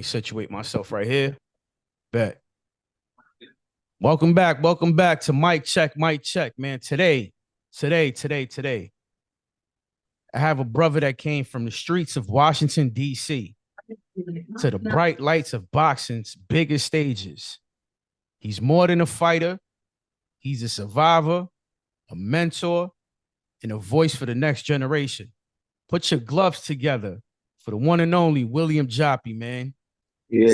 situate myself right here. Bet. Welcome back. Welcome back to Mic Check, man. Today, I have a brother that came from the streets of Washington, D.C. to the bright lights of boxing's biggest stages. He's more than a fighter. He's a survivor, a mentor, and a voice for the next generation. Put your gloves together for the one and only William Joppy, man. Yeah.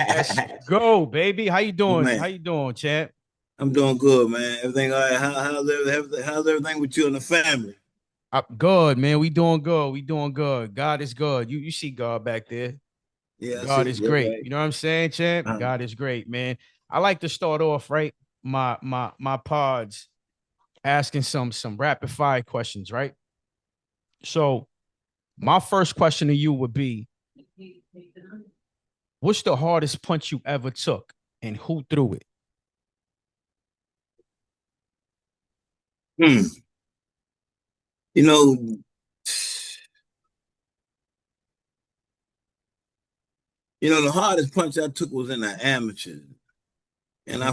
Let's go, baby. How you doing? Man, How you doing, champ? I'm doing good, man. Everything all right? How's everything with you and the family? Good, man. We doing good. We doing good. God is good. You see God back there. Yeah, I God see. is That's great. right. You know what I'm saying, champ? Uh, God is great, man. I like to start off right my pods asking some rapid fire questions, right? So my first question to you would be, what's the hardest punch you ever took and who threw it? hmm. You know, the hardest punch I took was in the amateur, and Mm-hmm.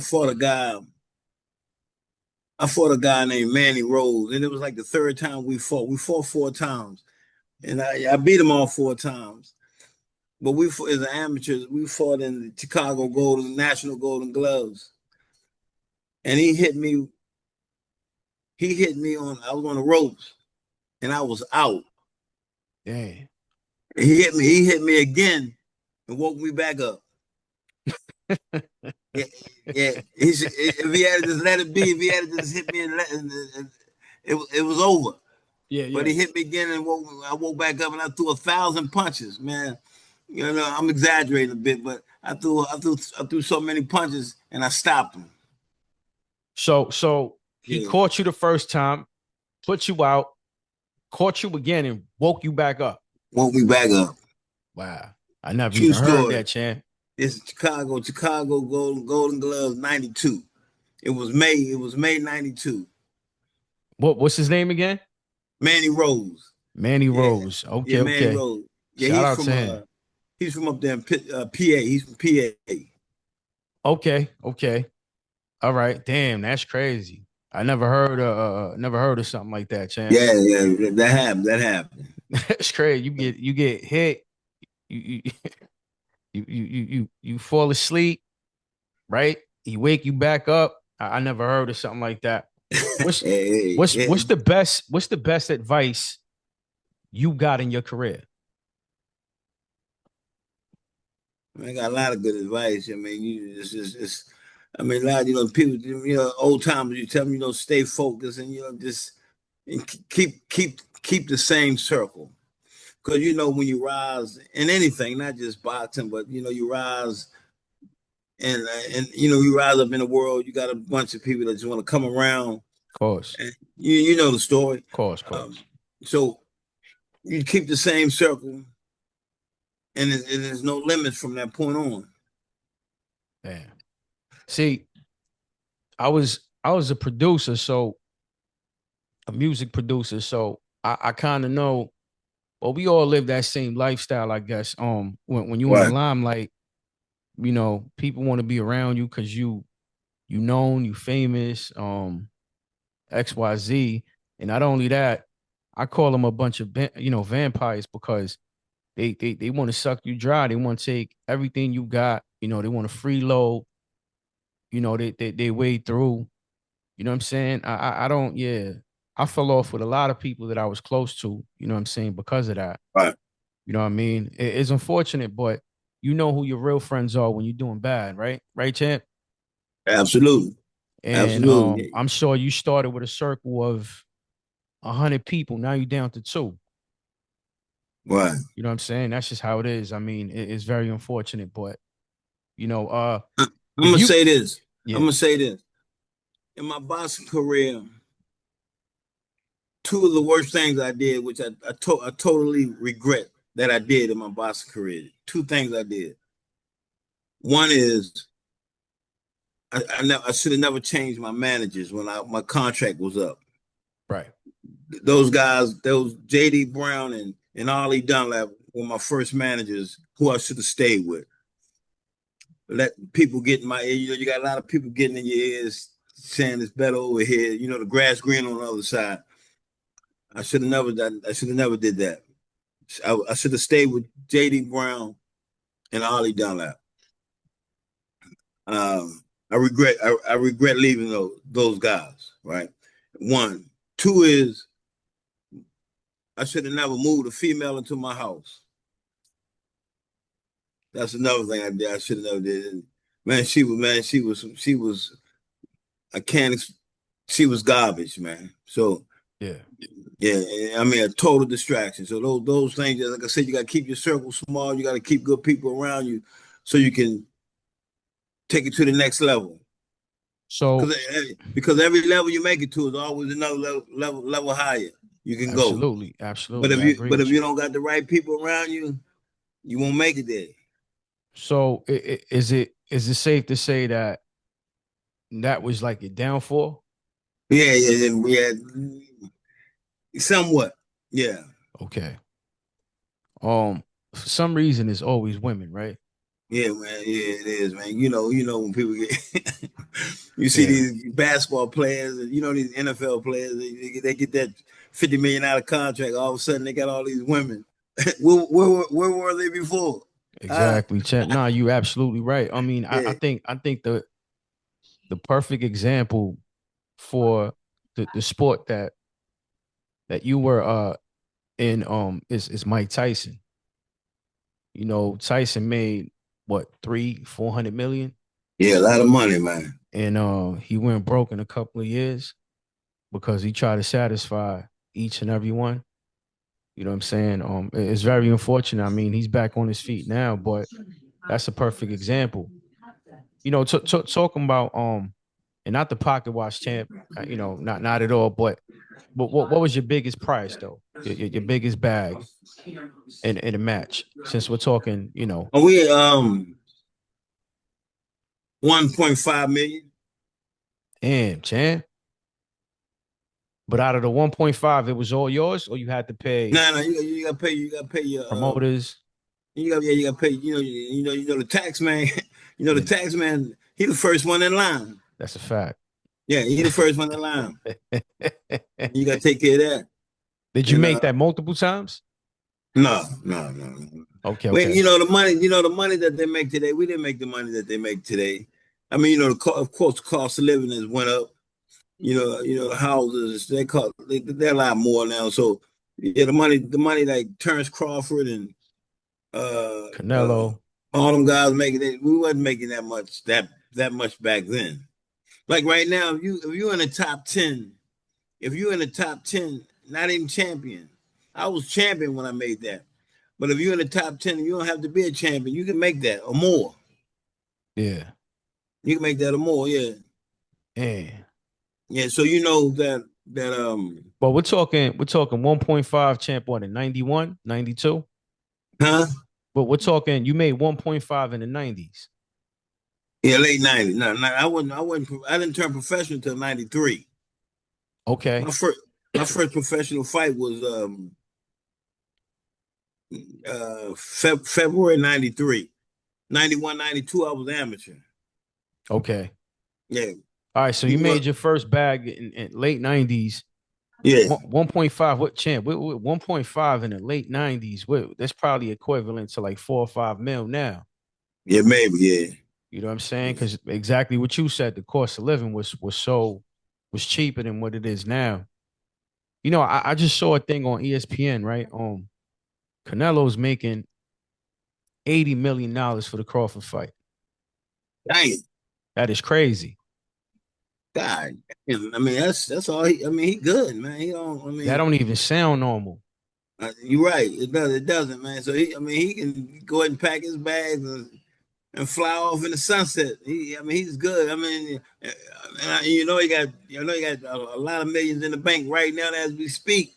I fought a guy named Manny Rose, and it was like the third time we fought. We fought four times, and I beat him all four times. But we fought as amateurs. We fought in the Chicago National Golden Gloves, and he hit me. He hit me on. I was on the ropes, and I was out. Damn. He hit me. He hit me again and woke me back up. Yeah, yeah. If he had to just let it be, if he had to just hit me and it was over. Yeah, But yeah. he hit me again and I woke back up and I threw 1,000 punches, man. I'm exaggerating a bit, but I threw so many punches and I stopped him. So he Yeah, caught you the first time, put you out, caught you again, and woke you back up. woke me back up. Wow. I never True even heard story. that, champ. It's Chicago Golden Gloves '92. It was May '92. What's his name again? Manny Rose. Manny Yeah, Rose. yeah, Okay, Manny okay. Rose. Yeah, Shout out to him. he's from up there in PA. He's from PA. Okay, okay. All right. Damn, that's crazy. I never heard of something like that, champ. Yeah, yeah, that happened. That happened. That's crazy. You get hit, you you fall asleep, right? He wake you back up. I never heard of something like that. What's Hey, what's yeah, what's the best advice you got in your career? I got a lot of good advice. I mean, I mean, a lot, people, old timers, you tell them, stay focused and, just and keep the same circle. Because, when you rise in anything, not just boxing, but, you rise and you rise up in the world, you got a bunch of people that just want to come around. Of course, And you know the story. of Um, course. so you keep the same circle and there's no limits from that point on. Man. See, I was a producer, so a music producer, so I kind of know. Well, we all live that same lifestyle, I guess. When you in the Right. limelight, people want to be around you because you known, you famous, XYZ. And not only that, I call them a bunch of vampires because they want to suck you dry. They want to take everything you got. They want to freeload. They wade through. You know what I'm saying? I don't. Yeah, I fell off with a lot of people that I was close to. You know what I'm saying because of that. Right. You know what I mean? It's unfortunate, but you know who your real friends are when you're doing bad, right? Right, champ? Absolutely. And Absolutely. I'm sure you started with a circle of 100 people. Now you're down to two. Right. You know what I'm saying? That's just how it is. I mean, it's very unfortunate, but you know, I'm if gonna you, say this. I'm yeah, gonna say this. In my boxing career, two of the worst things I did, which I totally regret that I did in my boxing career. Two things I did. One is I should have never changed my managers when my contract was up. right, Those guys, those JD Brown and Ollie Dunlap, were my first managers who I should have stayed with. Let people get in my ear. You got a lot of people getting in your ears saying it's better over here. The grass green on the other side. I should have never done. I should have never did that. I should have stayed with J.D. Brown and Ollie Dunlap. I regret leaving those guys. Right. One. Two is I should have never moved a female into my house. That's another thing I did. I should have never did. She was. I can't. She was garbage, man. So yeah. I mean, a total distraction. So those things, like I said, you got to keep your circle small. You got to keep good people around you, so you can take it to the next level. So because every level you make it to is always another level higher. You can go. Absolutely. But if you don't got the right people around you, you won't make it there. So is it safe to say that was like your downfall? Yeah. Somewhat. Yeah. Okay. For some reason it's always women, right? Yeah, man. Yeah, it is, man. When people get you see these basketball players and these NFL players, they get that $50 million contract. All of a sudden they got all these women. where were they before? Exactly. Nah, you absolutely right. I mean, I think the perfect example for the sport that you were in is Mike Tyson. Tyson made what, 300-400 million? Yeah, a lot of money, man. And he went broke in a couple of years because he tried to satisfy each and every one. You know what I'm saying? It's very unfortunate. I mean, he's back on his feet now, but that's a perfect example. Talking about and not the pocket watch champ, not at all, but what was your biggest prize though? Your biggest bag in a match, since we're talking, we 1.5 million. Damn, champ. But out of the 1.5, it was all yours, or you had to pay? No, you gotta pay. You gotta pay your promoters. You gotta pay. The tax man. The tax man. He the first one in line. That's a fact. Yeah, he the first one in line. You gotta take care of that. Did you make that multiple times? No. Okay. Well, the money that they make today, we didn't make the money that they make today. I mean, of course, the cost of living has went up. The houses they're a lot more now. So yeah, the money like Terrence Crawford and Canelo, all them guys making it. We wasn't making that much back then. Like right now, if you're in the top 10, not even champion. I was champion when I made that. But if you're in the top 10, you don't have to be a champion. You can make that or more. Yeah. You can make that or more, yeah. Yeah, so that But we're talking 1.5 champ on in 91, 92? Huh? But we're talking you made 1.5 in the 90s. Yeah, late 90s. No, I didn't turn professional until 93. Okay. My first professional fight was February 93. 91, 92, I was amateur. Okay. Yeah. All right, so you made your first bag in late 90s. Yeah. 1.5, what champ? 1.5 in the late 90s. That's probably equivalent to like 4 or 5 mil now. Yeah, maybe, yeah. You know what I'm saying? Because exactly what you said, the cost of living was cheaper than what it is now. I just saw a thing on ESPN, right? Canelo's making $80 million for the Crawford fight. Dang. That is crazy. God, I mean that's all. He good, man. That don't even sound normal. You're right. It doesn't, man. So he can go ahead and pack his bags and fly off in the sunset. He's good. He got a lot of millions in the bank right now as we speak.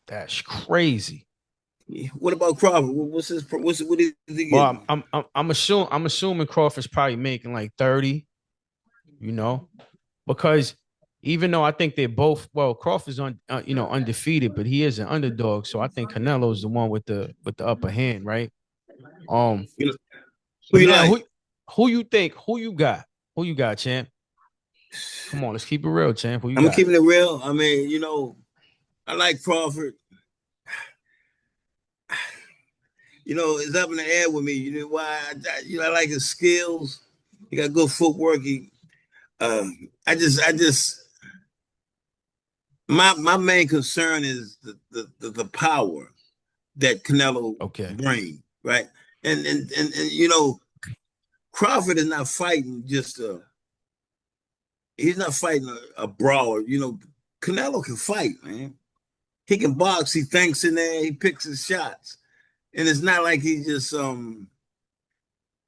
That's crazy. What about Crawford? What is he getting? Well, I'm assuming Crawford's probably making like 30. Because Even though I think they're both Crawford's undefeated, but he is an underdog. So I think Canelo's the one with the upper hand, right? You know, who But you now like? who you think who you got, champ? Come on, let's keep it real, champ. Who you I'm got? keeping it real. I mean, I like Crawford. It's up in the air with me. You know why? I like his skills. He got good footwork. I just, my main concern is the power that Canelo Okay. brings, right? And Crawford is not fighting he's not fighting a brawler. Canelo can fight, man. He can box. He thinks in there. He picks his shots, and it's not like he's just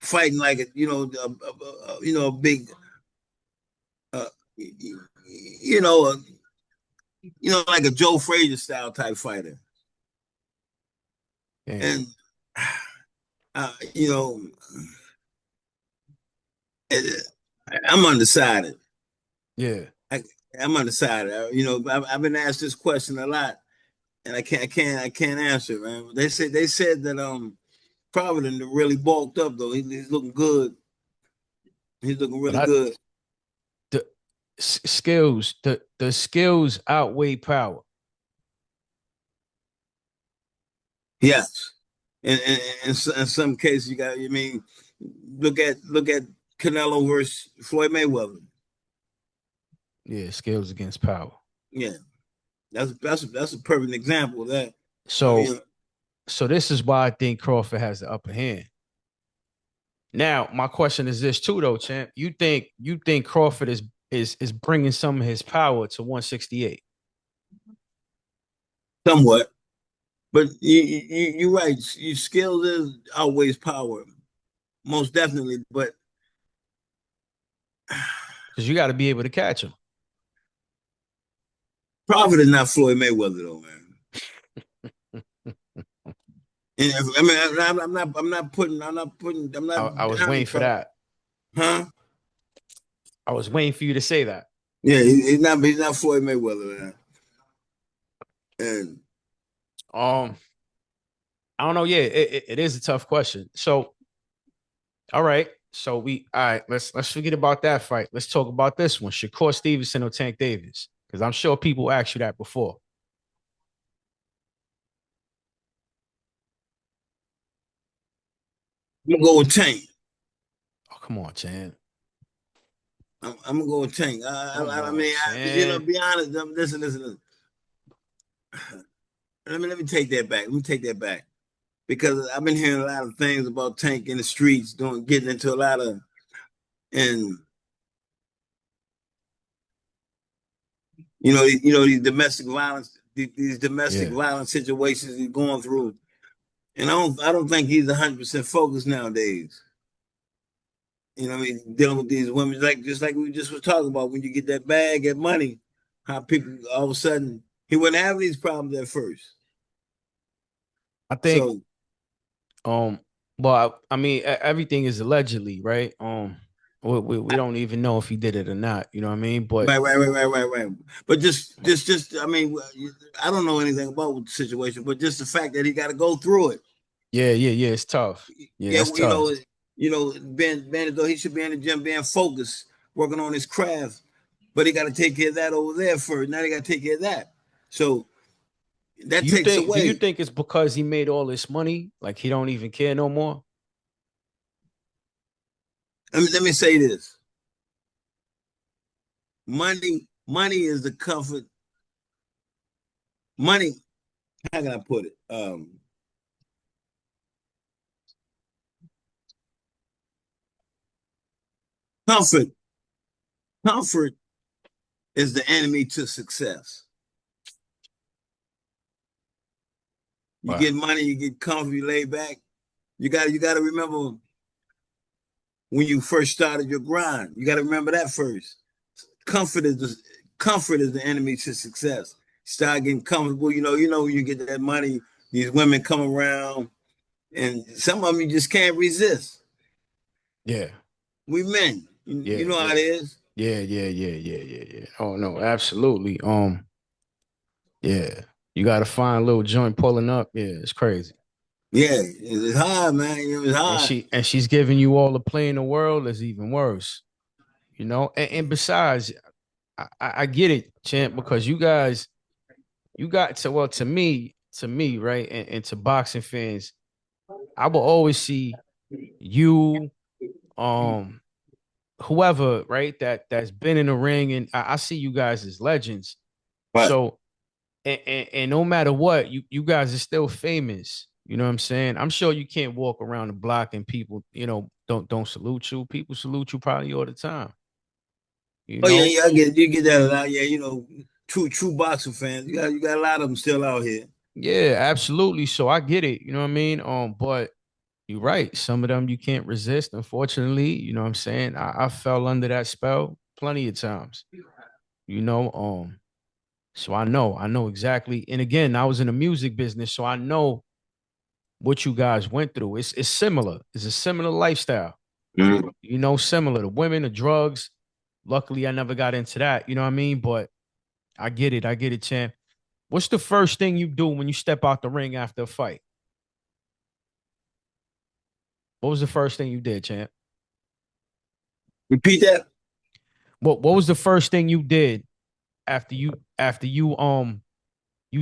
fighting like a big uh, like a Joe Frazier style type fighter. Yeah. And uh, you know, I'm undecided. Yeah. I'm undecided. I've been asked this question a lot, and I can't answer, man. They said that Providence really bulked up though. He's looking good. He's looking But really good. the skills, the skills outweigh power. Yes. In some cases, you got. I mean, look at Canelo versus Floyd Mayweather. Yeah, skills against power. Yeah, that's a perfect example of that. I So mean, so this is why I think Crawford has the upper hand. Now, my question is this too, though, champ. You think Crawford is bringing some of his power to 168? somewhat, but you're right. Your skill is outweighs power, most definitely. But Because you got to be able to catch him. Crawford is not Floyd Mayweather, though, man. And I mean, I'm not I was downing waiting for Crawford, that. huh? I was waiting for you to say that. Yeah, he's not Floyd Mayweather, man. And Um, I don't know. Yeah, it is a tough question. So, all right. So all right. Let's forget about that fight. Let's talk about this one: Shakur Stevenson or Tank Davis? Because I'm sure people asked you that before. I'm gonna go with Tank. Oh, come on, Chan. I'm gonna go with Tank. Come I on, mean, Chan. be honest. Listen. Let me take that back. Let me take that back because I've been hearing a lot of things about Tank in the streets, getting into a lot of and these domestic violence, these domestic Yeah, violence situations he's going through, and I don't think he's 100% focused nowadays. What I mean, dealing with these women, just like we just were talking about, when you get that bag of money, how people all of a sudden he wasn't having these problems at first. I think. So Um, well, I mean, everything is allegedly, right? We don't even know if he did it or not. You know what I mean? But right. But just I mean, I don't know anything about the situation, but just the fact that he got to go through it. yeah, it's tough. Yeah, Yeah, that's tough. being as though he should be in the gym, being focused, working on his craft, but he got to take care of that over there first. Now they got to take care of that. So Do that you takes think? Do you away. think it's because he made all this money, like he don't even care no more? Let me say this: money is the comfort. Money, how can I put it? Comfort, comfort is the enemy to success. You Wow. get money, you get comfy, you lay back. You got to remember when you first started your grind. You got to remember that first. Comfort is the comfort is the enemy to success. Start getting comfortable. When you get that money, these women come around, and some of them you just can't resist. Yeah, We men, you yeah, know how yeah, it is. Yeah. Oh no, absolutely. Yeah. You gotta find a little joint pulling up. Yeah, it's crazy. Yeah, it's hard, man. It's And hard. she's giving you all the play in the world is even worse. You know, and besides, I get it, champ, because you got to well to me, right, and to boxing fans, I will always see you, um, whoever, right, that's been in the ring, and I see you guys as legends. But So, and no matter what, you guys are still famous. You know what I'm saying? I'm sure you can't walk around the block and people, don't salute you. People salute you probably all the time. You oh yeah, know? yeah, you get that a lot. Yeah, true boxing fans. You got a lot of them still out here. Yeah, absolutely. So I get it. You know what I mean? But you're right. Some of them you can't resist. Unfortunately, you know what I'm saying? I fell under that spell plenty of times. You know, so I know exactly. And again, I was in the music business, so I know what you guys went through. It's similar. It's a similar lifestyle. Mhm. You know, similar to women, the drugs. Luckily, I never got into that. You know what I mean? But I get it. I get it, champ. What's the first thing you do when you step out the ring after a fight? What was the first thing you did, champ? Repeat that. What was the first thing you did after you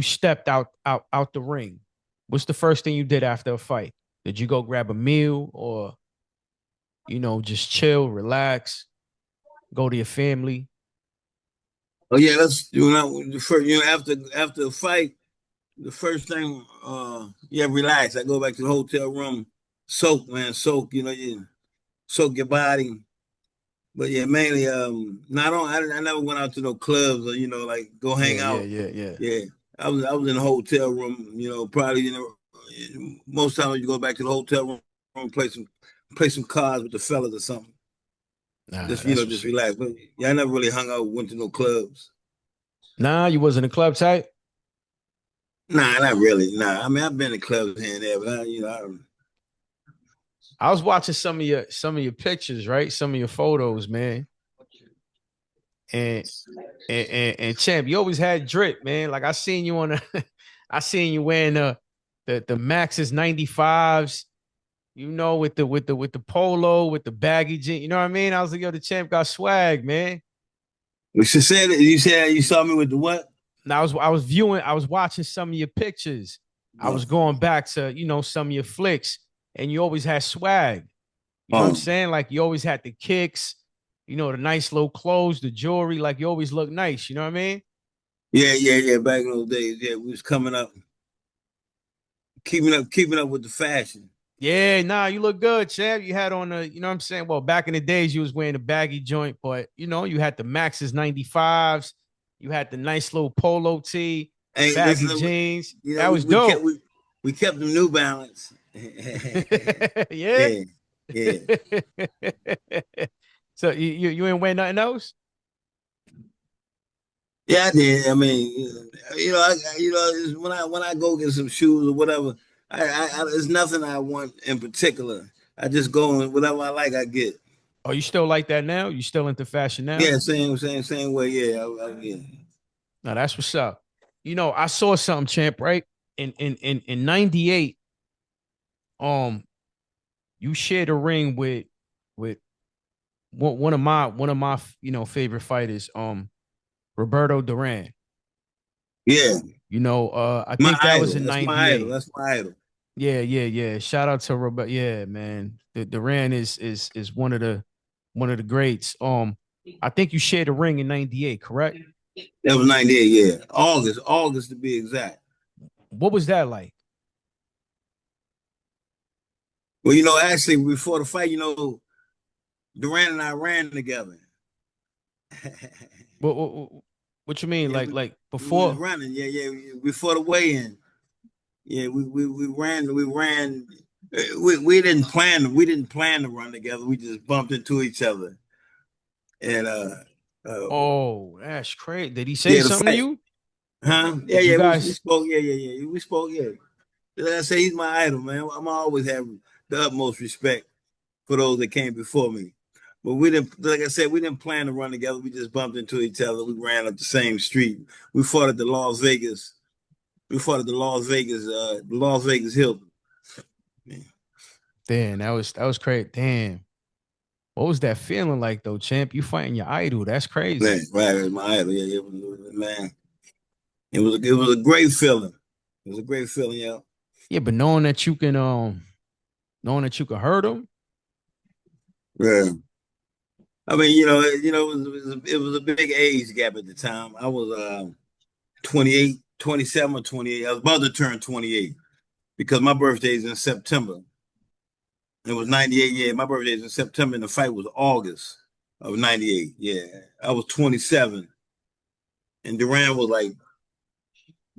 stepped out the ring? What's the first thing you did after a fight? Did you go grab a meal or just chill, relax, go to your family? Oh yeah, that's the first. After the fight, the first thing. Yeah, relax. I go back to the hotel room, soak, man, soak. You soak your body. But yeah, mainly, not on. I never went out to no clubs or like go hang out. Yeah. Yeah, I was in a hotel room. Probably most times you go back to the hotel room and play some cards with the fellas or something. Nah, Just that's just what's. relax. But yeah, I never really hung out, went to no clubs. Nah, you wasn't a club type. Nah, not really. Nah, I mean I've been to clubs here and there, but I was watching some of your pictures, right? Some of your photos, man. And and champ, you always had drip, man. Like I seen you on the, I seen you wearing the Max's 95s, with the polo, with the baggy jeans. You know what I mean? I was like, yo, the champ got swag, man. you said you saw me with the what? And I was watching some of your pictures. I Oh, was going back to, some of your flicks, and you always had swag. You know what I'm oh, saying? Like you always had the kicks, the nice little clothes, the jewelry, like you always look nice. You know what I mean? yeah. Back in those days, yeah, we was coming up, keeping up with the fashion. Yeah, nah, you look good, champ. You had on you know what I'm saying? Well, back in the days, you was wearing a baggy joint, but you had the Max's 95s, you had the nice little polo tee, Hey, baggy listen, jeans. you know, That we, was we kept dope. we kept the New Balance. Yeah. Yeah, yeah, So you ain't wearing nothing else? yeah. I did. I mean, when I go get some shoes or whatever, there's nothing I want in particular. I just go and whatever I like, I get. Oh, you still like that now? You still into fashion now? Yeah, same way. Yeah, yeah. No, that's what's up. I saw something, champ, right? In 98, um, you shared a ring with one of my favorite fighters, Roberto Duran. Yeah, I my think that was idol. in That's my idol. 98. That's my idol. Yeah. Shout out to Robert. Yeah, man. The Duran is one of the greats. I think you shared a ring in 98, correct? That was 98. Yeah, August to be exact. What was that like? Well, actually, before the fight, Durant and I ran together. What you mean? Yeah, Like we was before? running. Yeah. Before the weigh-in. Yeah, we ran. We didn't plan. We didn't plan to run together. We just bumped into each other. And uh, Oh, that's crazy. Did he say yeah, the something to fight. you? Huh? Did you We guys? spoke. Yeah. We spoke. Yeah. Like I say, he's my idol, man. I'm always have the utmost respect for those that came before me. But we didn't, like I said, we didn't plan to run together. We just bumped into each other. We ran up the same street. We fought at the Las Vegas. We fought at the Las Vegas Hilton. Yeah. Damn, that was crazy. Damn. What was that feeling like though, champ? You fighting your idol. That's crazy. Man, right, it was my idol. Yeah, man. It was a great feeling. It was a great feeling, yeah. Yeah, but knowing that you can hurt him. Yeah. I mean, it was a big age gap at the time. I was 28, 27 or 28. I was about to turn 28 because my birthday is in September. It was 98. Yeah, my birthday is in September, and the fight was August of 98. Yeah, I was 27, and Duran was like,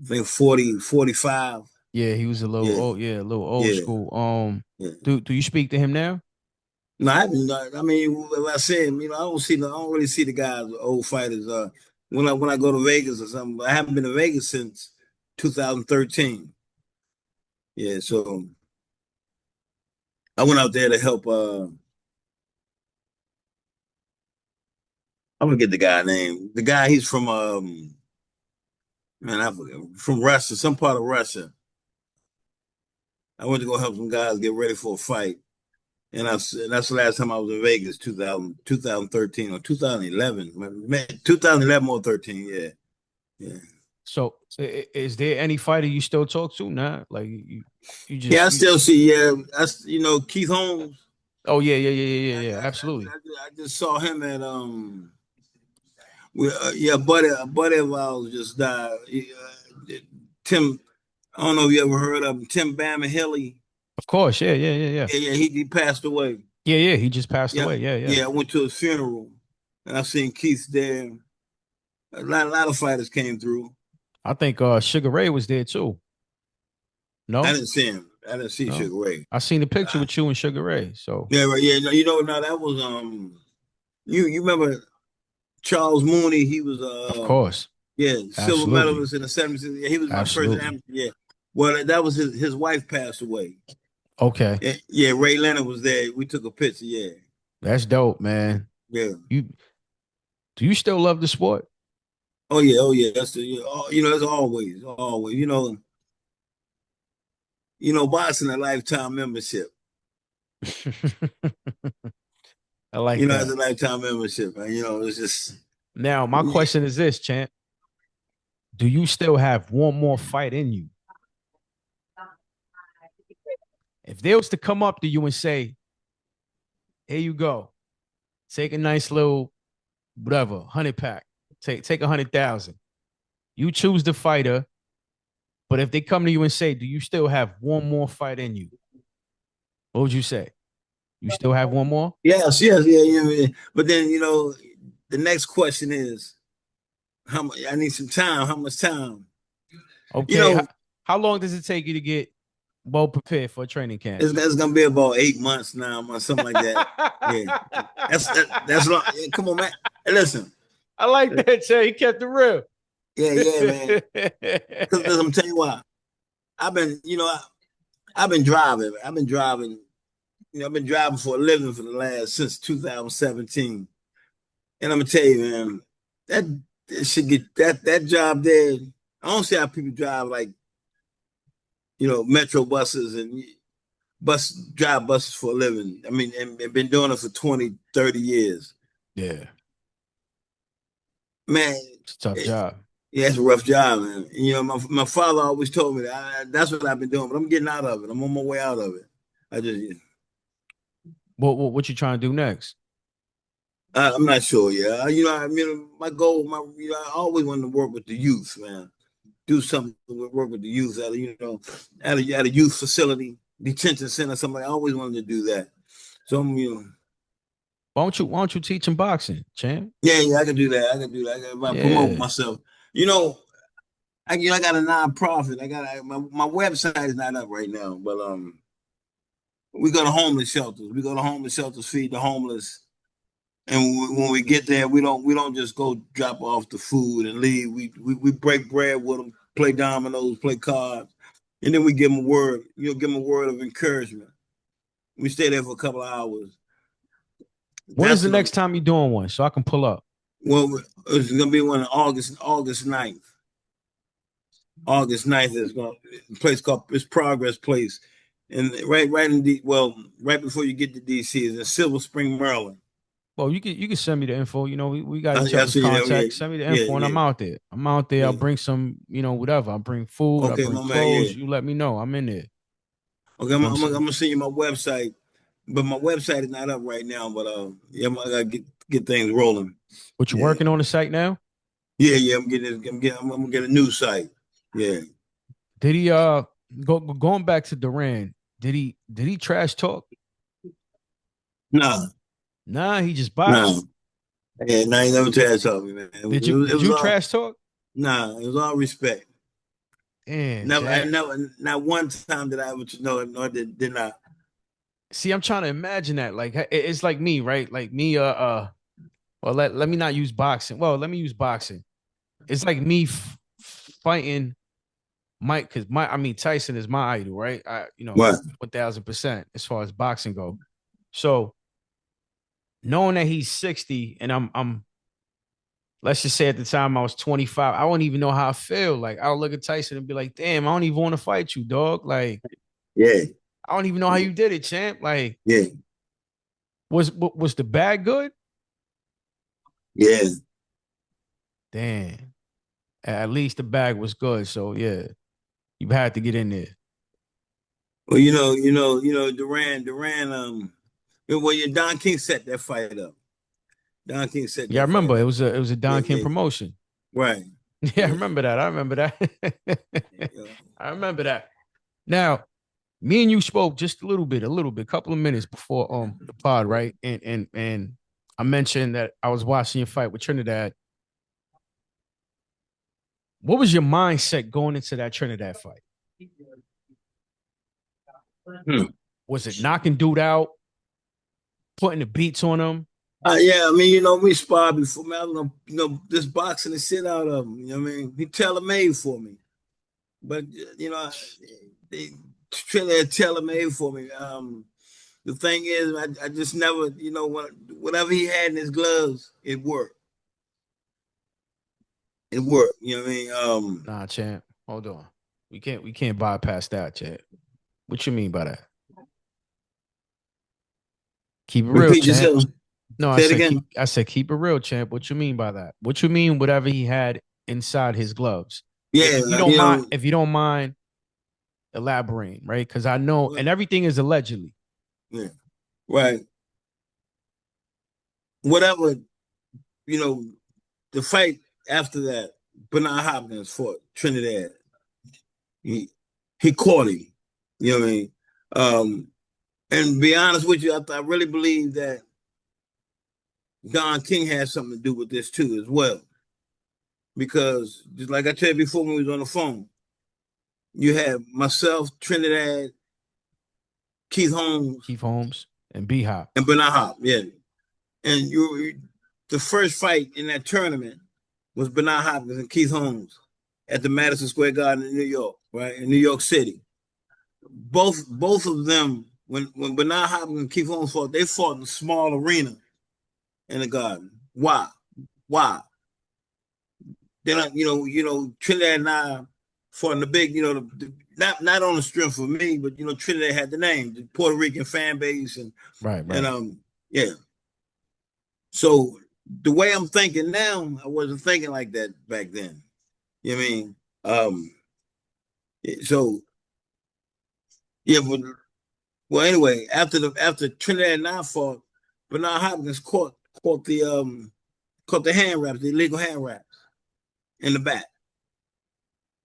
I think 40, 45. Yeah, he was a little Yeah, old. Yeah, a little old yeah, school. yeah. Do you speak to him now? No, I haven't. I mean, like I said, I don't really see the guys, old fighters. When I go to Vegas or something, I haven't been to Vegas since 2013. Yeah, so I went out there to help. I'm gonna get the guy name. The guy, he's from man, I forget, from Russia, some part of Russia. I went to go help some guys get ready for a fight, and that's the last time I was in Vegas, 2013 or 2011, 2011 or 13. Yeah, yeah. So is there any fighter you still talk to? Nah, like you Yeah, just I you. still see. Yeah, Keith Holmes. Oh yeah, yeah, yeah, yeah, I, yeah, yeah. I, Absolutely. I just saw him at yeah, buddy of ours just died. Tim, I don't know if you ever heard of him, Tim Bama Hilly. Of course. Yeah, yeah, yeah, yeah. Yeah, yeah, he passed away. Yeah, yeah. He just passed Yeah, away. Yeah, yeah. yeah. I went to his funeral, and I seen Keith there. A lot of fighters came through. I think Sugar Ray was there too. I No, didn't see him. I didn't see no. Sugar Ray. I seen the picture Uh, with you and Sugar Ray. So yeah, right. Yeah, no, now that was you remember Charles Mooney? He was of course, yeah, silver absolutely, medalist in the 70s. Yeah, he was my first absolutely. amateur. Yeah. Well, that was his wife passed away. Okay, Yeah, yeah, Ray Leonard was there. We took a picture. Yeah, that's dope, man. yeah. You do you still love the sport? Oh yeah. That's that's always, always. Boxing a lifetime membership. I like It's that. a lifetime membership, man. It's just Now, my question is this, champ: do you still have one more fight in you? If they was to come up to you and say, "Here you go, take a nice little whatever 100 pack, take 100,000," you choose the fighter. But if they come to you and say, "Do you still have one more fight in you?" What would you say? You still have one more? yes, yes, yeah, yeah, yeah. But then the next question is how much? I need some time. How much time? You Okay. know, How long does it take you to get well prepared for a training camp? it's gonna be about 8 months now, or something like that. Yeah, that's long. Yeah, come on, man. Hey, listen. I like that, Jay. He kept it real. Yeah, yeah, man. Because I'm telling you why. I've been, I've been driving. I've been driving. I've been driving for a living for the last since 2017. And I'm gonna tell you, man, that should get that job there. I don't see how people drive like metro buses and drive buses for a living. I mean, and been doing it for 20, 30 years. Yeah, Man, it's a tough it, job. yeah, it's a rough job, man. My father always told me that that's what I've been doing, but I'm getting out of it. I'm on my way out of it. I just, What you trying to do next? I'm not sure. Yeah, I mean, my goal, I always wanted to work with the youth, man. Do something work with the youth at a youth facility, detention center. Somebody I always wanted to do that. So Why don't you teach him boxing, champ? yeah, I can do that. I can do that. I promote Yeah. myself. You know, I got a nonprofit. My website is not up right now, but we go to homeless shelters. We go to homeless shelters, feed the homeless. And when we get there, we don't just go drop off the food and leave. We break bread with them, play dominoes, play cards, and then we give them a word. Give them a word of encouragement. We stay there for a couple of hours. When is That's the what I'm. next time you doing one so I can pull up? Well, it's gonna be one in August 9th. August 9th is going a place called it's Progress Place. And right in right before you get to DC is in Silver Spring, Maryland. Well, you can send me the info. You know, we got each I other's see, yeah, contacts. Send me the yeah, info, and I'm yeah, out there. I'm out there. I'll yeah. bring some, whatever. I'll bring food. I'll Okay, bring my man, yeah. clothes. You let me know. I'm in there. You Okay, know what I'm I'm saying? gonna send you my website, but my website is not up right now. But yeah, I gotta get things rolling. But you Yeah, working on the site now? yeah. I'm gonna get a new site. Yeah. Did he going back to Duran? Did he trash talk? Nah, Nah, he just nah. boxed. Yeah, nah, you never tried to talk to me, man. Did you It did was you all trash talk? nah. It was all respect. And Never, Jack. not one time did I ever know, no, did not. See, I'm trying to imagine that. Like it's like me, right? Like me, well, let me not use boxing. Well, let me use boxing. It's like me fighting Mike, because Tyson is my idol, right? 1000% as far as boxing go. So knowing that he's 60 and I'm let's just say at the time I was 25, I wouldn't even know how I feel. Like I'll look at Tyson and be like, damn, I don't even want to fight you, dog. Like, Yeah, I don't even know how you did it, champ. Like, yeah, was the bag good? yeah. Damn. At least the bag was good. So yeah, you had to get in there. Well, Duran. Well, yeah, Don King set that fight up. Don King set Yeah, I that fight remember it up. was a Yeah, Don King yeah, promotion. right. Yeah, I Yeah, remember that. I remember that. yeah. I remember that. Now, me and you spoke just a little bit, couple of minutes before the pod, right? And I mentioned that I was watching your fight with Trinidad. What was your mindset going into that Trinidad fight? Hmm. Was it knocking dude out, putting the beats on him? Yeah, we sparred before. Man, I was gonna, this boxing the shit out of him. You know what I mean? He tailor made for me, but they Trinidad tailor made for me. The thing is, I just never, whatever he had in his gloves, it worked. It worked. You know what I mean? Nah, champ. Hold on. We can't bypass that, champ. What you mean by that? Keep it real, Repeat champ. yourself. No, Say it again. I said keep it real, champ. What you mean by that? What you mean whatever he had inside his gloves? Yeah, If you don't mind elaborating, right? Because I know, well, and everything is allegedly. yeah, right. Whatever, you know, the fight after that, Bernard Hopkins fought Trinidad. He caught him. You know what I mean? And to be honest with you, I really believe that Don King had something to do with this too, as well. Because just like I said before when we was on the phone, you have myself, Trinidad, Keith Holmes, Keith Holmes and B Hop. and Bernard Hop. Yeah. And the first fight in that tournament was Bernard Hopkins and Keith Holmes at the Madison Square Garden in New York, right? In New York City. Both of them, when Bernard Hopkins and Keith Holmes fought, they fought in a small arena in the garden. Why? Why? Then Trinidad and I fought in the big, not on the strength of me, but Trinidad had the name, the Puerto Rican fan base, and Right, and right. yeah. So the way I'm thinking now, I wasn't thinking like that back then. You know what I mean? So yeah, but well, anyway, after Trinidad and I fought, Bernard Hopkins caught the hand wraps, the illegal hand wraps in the back,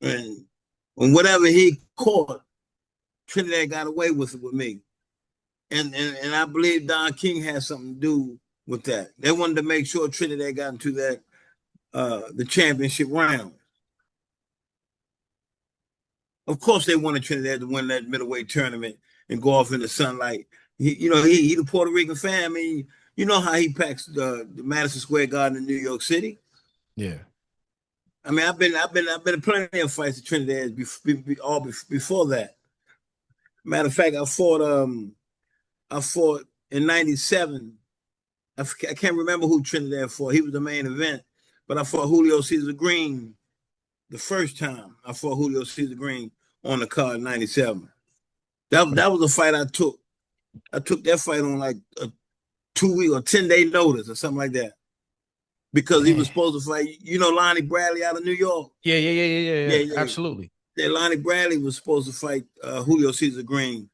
and whatever he caught, Trinidad got away with it with me, and I believe Don King had something to do with that. They wanted to make sure Trinidad got into that the championship round. Of course, they wanted Trinidad to win that middleweight tournament and go off in the sunlight. He the Puerto Rican fan. I mean, you know how he packs the Madison Square Garden in New York City. Yeah. I mean, I've been in plenty of fights at Trinidad before that. Matter of fact, I fought in '97. I can't remember who Trinidad fought. He was the main event, but I fought Julio Cesar Green the first time. I fought Julio Cesar Green on the card in '97. That was a fight I took. I took that fight on like a 2 week or 10-day notice or something like that because he was supposed to fight. You know, Lonnie Bradley out of New York. Yeah. Absolutely. Yeah, Lonnie Bradley was supposed to fight Julio Cesar Green,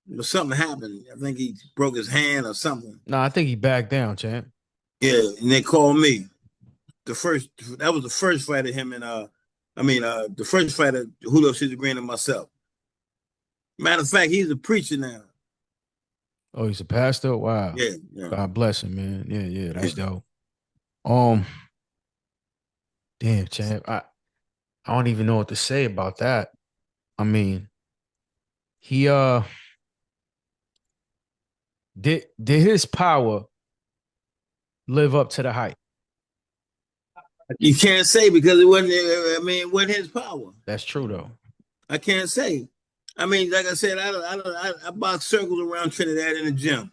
but something happened. I think he broke his hand or something. No, I think he backed down, champ. Yeah, and they called me. That was the first fight of him and the first fight of Julio Cesar Green and myself. Matter of fact, he's a preacher now. Oh, he's a pastor? Wow. Yeah. God bless him, man. Yeah, that's dope. Damn, champ. I don't even know what to say about that. I mean, he did his power live up to the hype? You can't say because it wasn't. I mean, it wasn't his power. That's true though. I can't say. I mean, like I said, I box circles around Trinidad in the gym.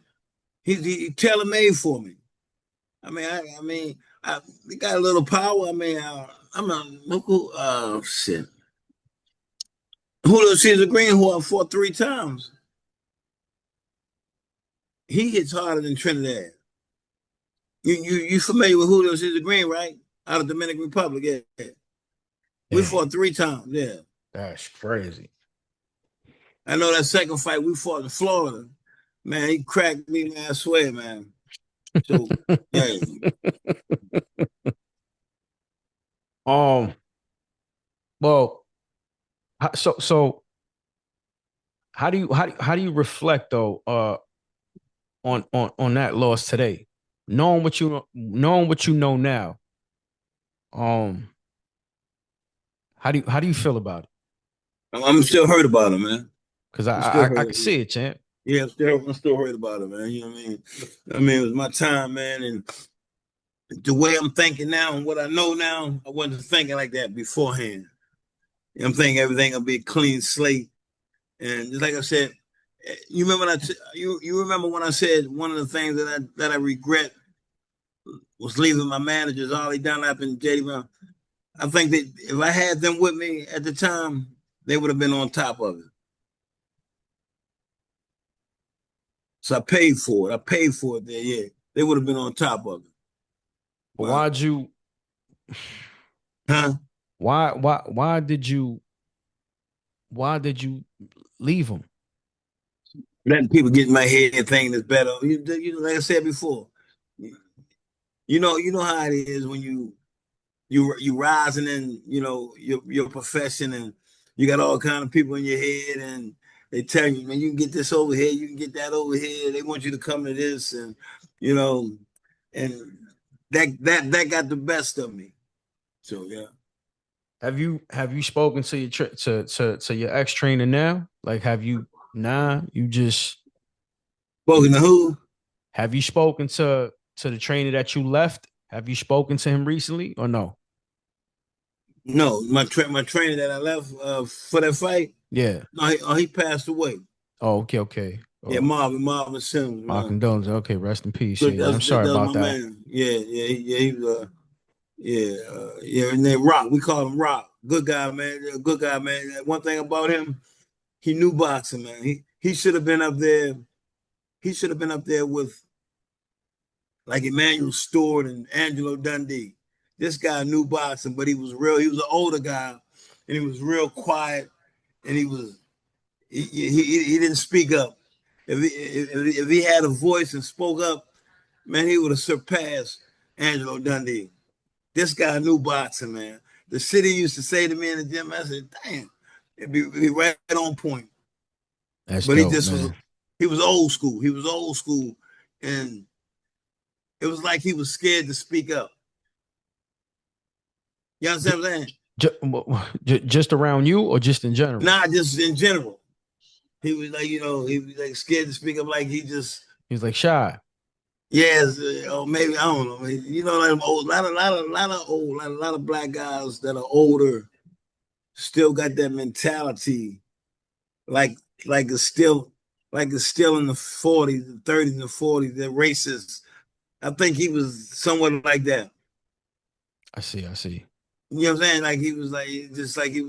He tailor made for me. He got a little power. I mean, I'm a shit. Julio Cesar Green, who I fought 3 times, he hits harder than Trinidad. You familiar with Julio Cesar Green, right? Out of Dominican Republic, yeah. We fought 3 times, yeah. That's crazy. I know that second fight we fought in Florida. Man, he cracked me, man. I swear, man. So, yeah. Well, so how do you reflect though on that loss today, knowing what you know now? How do you feel about it? I'm still hurt about it, man. Because I can see it, champ. Yeah, I'm still hurt about it, man. You know what I mean? I mean, it was my time, man, and the way I'm thinking now and what I know now, I wasn't thinking like that beforehand. I'm thinking everything will be a clean slate. And just like I said, you remember you remember when I said one of the things that I regret was leaving my managers, Ollie Dunlap and JD Brown. I think that if I had them with me at the time, they would have been on top of it. So I paid for it. I paid for it there, yeah. They would have been on top of it. But wow. Why'd you Why did you leave them? Letting people get in my head thinking it's better. You like I said before, you know how it is when you rising in your profession and you got all kind of people in your head and they tell you, man, you can get this over here, you can get that over here. They want you to come to this and and that got the best of me. So yeah. Have you spoken to your to your ex trainer now? Like, have you? Nah, you just spoken to who? Have you spoken to the trainer that you left? Have you spoken to him recently or no? No, my trainer that I left for that fight. Yeah. No, he passed away. Oh, okay. Oh. Yeah, Marvin Sims. My condolences. Okay, rest in peace. Good, I'm sorry about that. Man. Yeah. He was and then Rock. We call him Rock. Good guy, man. Good guy, man. One thing about him, he knew boxing, man. He should have been up there. He should have been up there with like Emmanuel Stewart and Angelo Dundee. This guy knew boxing, but he was an older guy, and he was real quiet, and he didn't speak up. If he had a voice and spoke up, man, he would have surpassed Angelo Dundee. This guy knew boxing, man. The city used to say to me in the gym, I said, damn, it'd be right on point. That's but dope, he was old school. He was old school, and it was like he was scared to speak up. You understand what I'm saying? Just around you or just in general? Nah, just in general. He was like, he was like scared to speak up, like he was like shy. Yes, or maybe I don't know. Like a lot of black guys that are older still got that mentality, like it's still in the 40s, the 30s, and 40s. They're racist. I think he was somewhat like that. I see. You know what I'm saying? Like he was like just like he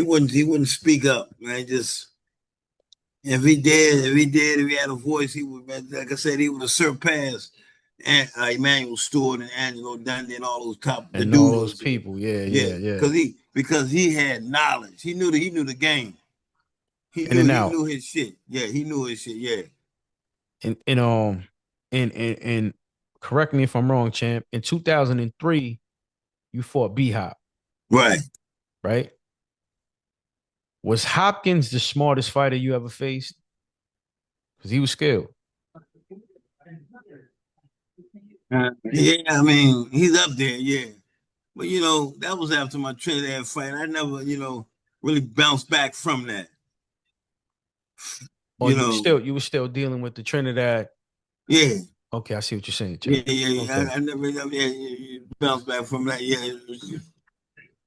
wouldn't speak up, man. Just if he had a voice, he would, like I said, he would have surpassed Emmanuel Stewart and Angelo Dundee and all those the And all those doodles. people. Yeah, Yeah, yeah, yeah. because he had knowledge. He knew the game. He In knew and he out. knew his shit. Yeah, he knew his shit. Yeah. And and correct me if I'm wrong, champ. In 2003, you fought B Hop, Right. right? Was Hopkins the smartest fighter you ever faced? Because he was skilled. Yeah, I mean, he's up there, yeah. But that was after my Trinidad fight. I never, really bounced back from that. Or You know, you were still dealing with the Trinidad. yeah. Okay, I see what you're saying, Yeah, champ. yeah, yeah. Okay. I never, bounced back from that. Yeah,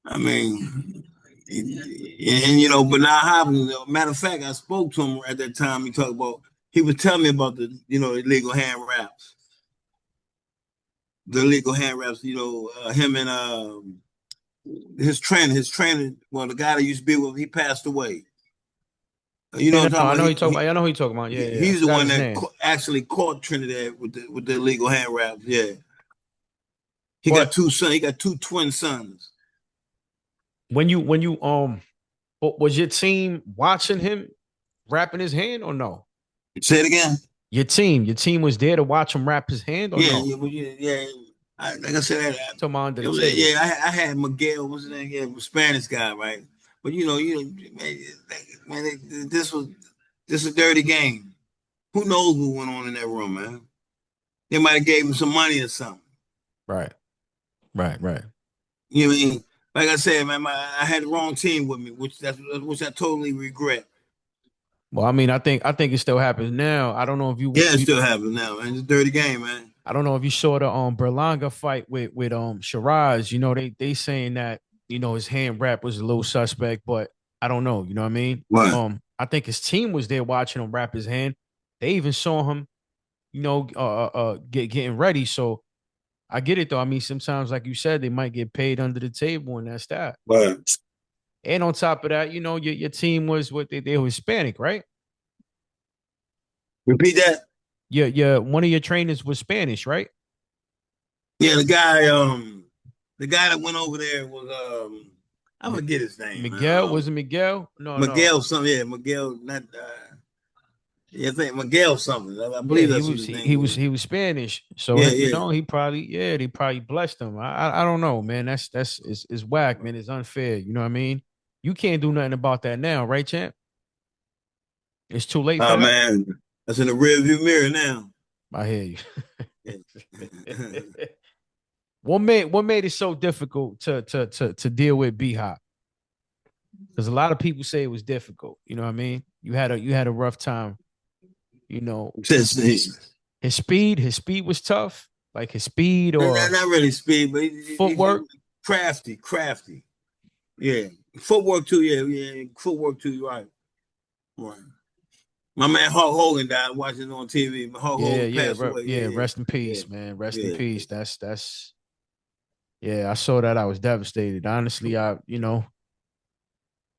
I mean, but now Hopkins. Matter of fact, I spoke to him at that time. He was telling me about the, illegal hand wraps, the illegal hand wraps. Him and his trainer. Well, the guy that used to be with, he passed away. You know Yeah, what no, I'm I talking know about? you talking about. I know who you talking about. Yeah, yeah. I He's the forgot one his that name. actually caught Trinidad with the illegal hand wraps. Yeah, he got But two sons. He got two twin sons. when you was your team watching him wrapping his hand or no? Say it again. Your team was there to watch him wrap his hand or Yeah, no? yeah, yeah. Like I said, Talking about under it the was table. yeah. I had Miguel, what's his name? Yeah, Spanish guy, right? But man, this was a dirty game. Who knows what went on in that room, man? They might have gave him some money or something. Right, right. You know what I mean? Like I said, man, I had the wrong team with me, which I totally regret. Well, I mean, I think it still happens now. I don't know if Yeah, it still happens now, man. It's a dirty game, man. I don't know if you saw the Berlanga fight with Shiraz. They saying that his hand wrap was a little suspect, but I don't know. You know what I mean? What? I think his team was there watching him wrap his hand. They even saw him, getting ready. So I get it though. I mean, sometimes, like you said, they might get paid under the table, and that's that. What? And on top of that, your team was what they were Hispanic, right? Repeat that. Your one of your trainers was Spanish, right? Yeah, the guy that went over there was I'm gonna get his name, man. Miguel, was it Miguel? No, no. Miguel something. Yeah, Miguel. Not. Yeah, I think Miguel something. I Yeah, believe that's what his name was. he was Spanish. So Yeah, yeah. he probably they probably blessed him. I don't know, man. It's whack, man. It's unfair. You know what I mean? You can't do nothing about that now, right, champ? It's too late for Oh that. man, that's in the rearview mirror now. I hear you. Yeah. What made it so difficult to deal with B Hop? Because a lot of people say it was difficult. You know what I mean? You had a rough time. You know, his speed was tough. Like his speed or Not really speed, but he footwork. crafty. Yeah, footwork too. Yeah, yeah, footwork too. You're right, right. My man Hulk Hogan died watching it on TV. Hulk Yeah, Hogan yeah, passed away. yeah. Yeah, Rest in yeah, peace, man. Rest in yeah, peace. That's. Yeah, I saw that. I was devastated. Honestly, I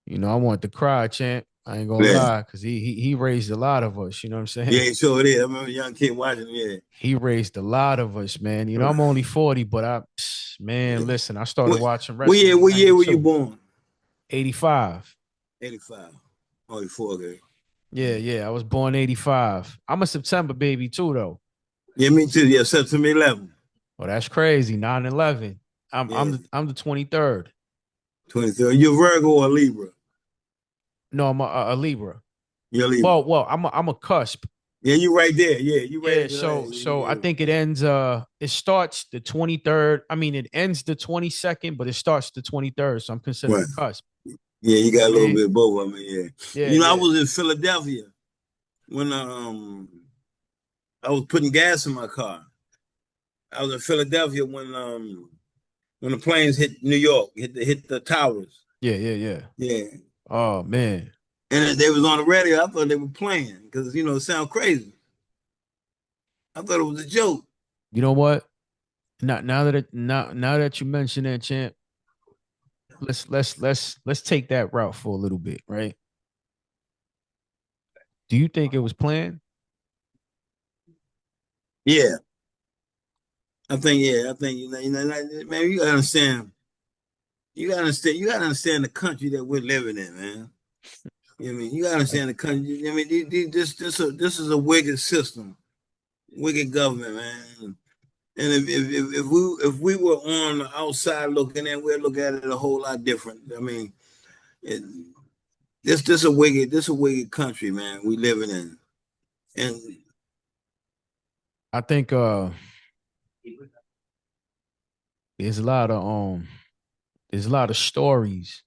wanted to cry, champ. I ain't gonna yeah, lie, because he raised a lot of us. You know what I'm saying? yeah. Sure it is. I remember a young kid watching. Yeah. He raised a lot of us, man. I'm only 40, but man, listen, I started What, watching what wrestling year? in What year were you 92, born? 85. 85. Oh, you're 4, okay. Yeah, yeah. I was born 85. I'm a September baby too, though. Yeah, me too. Yeah, September 11. Oh, that's crazy. 9/11. I'm Yeah, I'm the I'm the 23rd. 23rd. You're Virgo or Libra? No, I'm a Libra. You're Libra. Well, I'm a cusp. Yeah, you right there. Yeah, you right Yeah, at the line. so I Yeah, think it starts the 23rd. I mean, it ends the 22nd, but it starts the 23rd. So I'm considered right. a cusp. Yeah, you You know got a what I little mean? bit of both of them. Yeah. Yeah, I yeah. was in Philadelphia when I was putting gas in my car. I was in Philadelphia when the planes hit New York, hit the towers. Yeah, yeah, yeah. Yeah. Oh man. And they was on the radio. I thought they were playing because it sound crazy. I thought it was a joke. You know what? Now that you mention that, champ, let's take that route for a little bit, right? Do you think it was planned? Yeah, I think. Yeah, I think man. You gotta understand. You gotta understand. You gotta understand the country that we're living in, man. You know what I mean? You gotta Right. understand the country. I mean, this is a wicked system, wicked government, man. And if we were on the outside looking in, we'd look at it a whole lot different. I mean, it, this a wicked country, man. We living in, and I think there's a lot of there's a lot of stories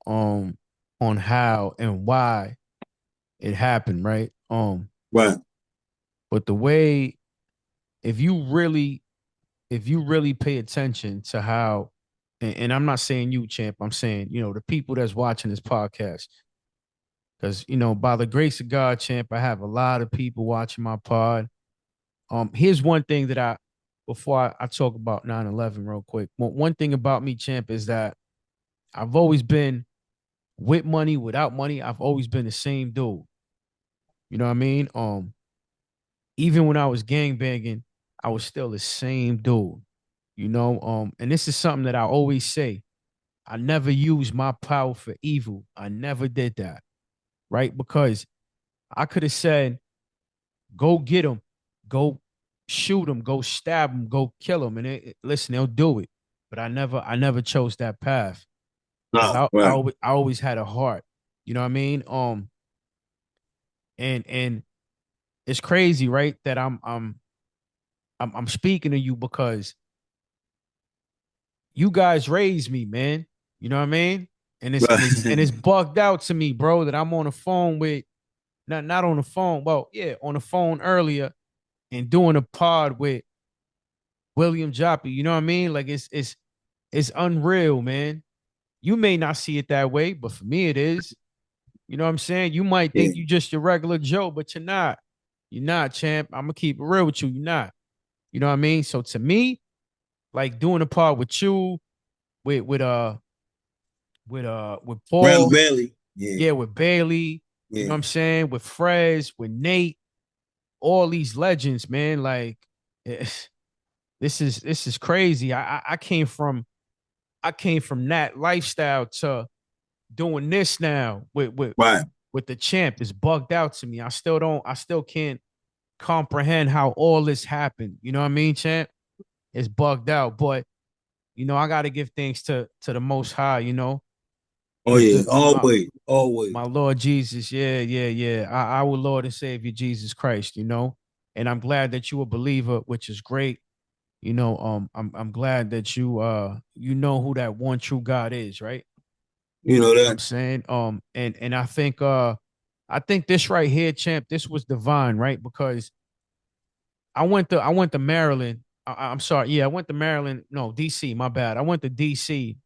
um on how and why it happened, right? right, But the way if you really if you really pay attention to how and I'm not saying you, champ, I'm saying, the people that's watching this podcast. Because, by the grace of God, champ, I have a lot of people watching my pod. Here's one thing that before I talk about 9/11 real quick. One thing about me, champ, is that I've always been with money, without money. I've always been the same dude. You know what I mean? Even when I was gang banging, I was still the same dude. And this is something that I always say. I never used my power for evil. I never did that. Right? Because I could have said, go get him, go shoot him, go stab him, go kill him. And listen, they'll do it. But I never chose that path because no, I right, always, I always had a heart. You know what I mean? And it's crazy, right? That I'm speaking to you because you guys raised me, man. You know what I mean? And it's and right, it's and it's bugged out to me, bro, that I'm on the phone with not on the phone. Well, yeah, on the phone earlier and doing a pod with William Joppy. You know what I mean? Like it's unreal, man. You may not see it that way, but for me it is. You know what I'm saying? You might yeah, think you just your regular Joe, but you're not. You're not, champ. I'm gonna keep it real with you. You're not. You know what I mean? So to me, like doing a part with you, with with Brandon Paul, Bailey, yeah, yeah, with Bailey, you know yeah, what I'm saying, with Frez, with Nate, all these legends, man. Like this is crazy. I came from that lifestyle to doing this now right. with the champ. It's bugged out to me. I still can't comprehend how all this happened. You know what I mean, champ? It's bugged out. But I gotta give thanks to the most high, Oh yeah, my always, always. my Lord Jesus. Yeah, yeah, yeah. Our Lord and Savior Jesus Christ, And I'm glad that you a believer, which is great. I'm glad that you know who that one true God is, right? You know You know what I'm that. saying? And I think this right here, champ, this was divine, right? Because I went to Maryland. I'm sorry, yeah, I went to Maryland. No, DC, my bad. I went to DC